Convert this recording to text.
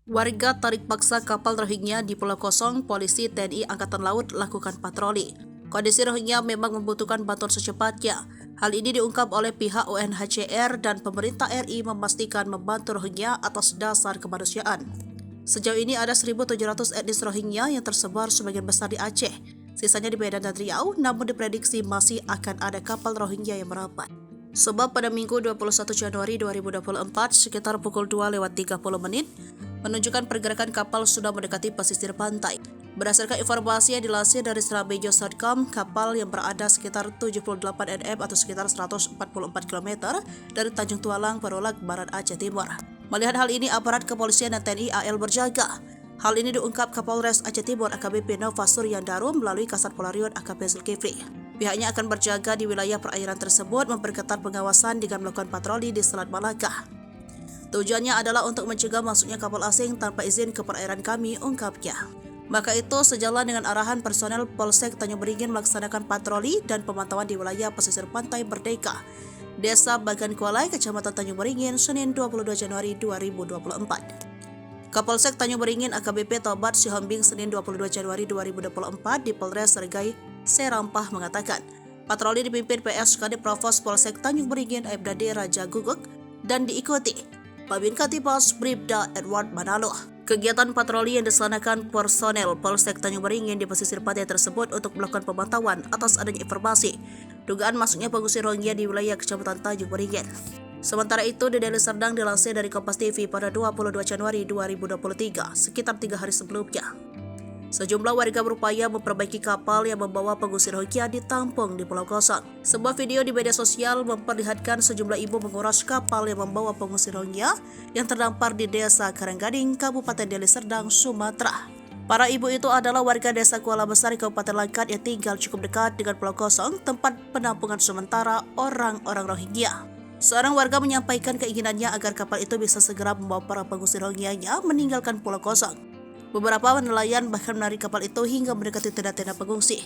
Warga tarik paksa kapal Rohingya di Pulau Kosong, polisi TNI Angkatan Laut lakukan patroli. Kondisi Rohingya memang membutuhkan bantuan secepatnya. Hal ini diungkap oleh pihak UNHCR dan pemerintah RI memastikan membantu Rohingya atas dasar kemanusiaan. Sejauh ini ada 1.700 etnis Rohingya yang tersebar sebagian besar di Aceh. Sisanya di Medan dan Riau, namun diprediksi masih akan ada kapal Rohingya yang merapat. Sebab pada Minggu 21 Januari 2024 sekitar pukul 2:30 menunjukkan pergerakan kapal sudah mendekati pesisir pantai. Berdasarkan informasi yang dilansir dari serambejo.com, kapal yang berada sekitar 78 nm atau sekitar 144 km dari Tanjung Tualang, Perolak, Barat Aceh Timur. Melihat hal ini, aparat kepolisian dan TNI AL berjaga. Hal ini diungkap Kapolres Aceh Timur AKBP Nova Suryandaru melalui Kasat Polarion AKP Zulkifli. Pihaknya akan berjaga di wilayah perairan tersebut, memperketat pengawasan dengan melakukan patroli di Selat Malaka. Tujuannya adalah untuk mencegah masuknya kapal asing tanpa izin ke perairan kami, ungkapnya. Maka itu sejalan dengan arahan personel Polsek Tanjung Beringin melaksanakan patroli dan pemantauan di wilayah pesisir pantai Merdeka, Desa Bagan Kualai, Kecamatan Tanjung Beringin, Senin 22 Januari 2024. Kapolsek Tanjung Beringin AKBP Tobat Sihombing Senin 22 Januari 2024 di Polres Sergai Serampah mengatakan, patroli dipimpin PS Kadip Provos Polsek Tanjung Beringin Aibdade Raja Guguk dan diikuti Babin Katipas Bribda Edward Manalo. Kegiatan patroli yang dilaksanakan personel Polsek Tanjung Beringin di pesisir pantai tersebut untuk melakukan pemantauan atas adanya informasi dugaan masuknya pengungsi Rohingya di wilayah Kecamatan Tanjung Beringin. Sementara itu, di Deli Serdang dilansir dari Kompas TV pada 22 Januari 2023, sekitar 3 hari sebelumnya. Sejumlah warga berupaya memperbaiki kapal yang membawa pengungsi Rohingya ditampung di Pulau Kosong. Sebuah video di media sosial memperlihatkan sejumlah ibu menguras kapal yang membawa pengungsi Rohingya yang terdampar di Desa Karanggading, Kabupaten Deli Serdang, Sumatera. Para ibu itu adalah warga Desa Kuala Besar, Kabupaten Langkat yang tinggal cukup dekat dengan Pulau Kosong, tempat penampungan sementara orang-orang Rohingya. Seorang warga menyampaikan keinginannya agar kapal itu bisa segera membawa para pengungsi Rohingya meninggalkan Pulau Kosong. Beberapa nelayan bahkan menarik kapal itu hingga mendekati tenda-tenda pengungsi.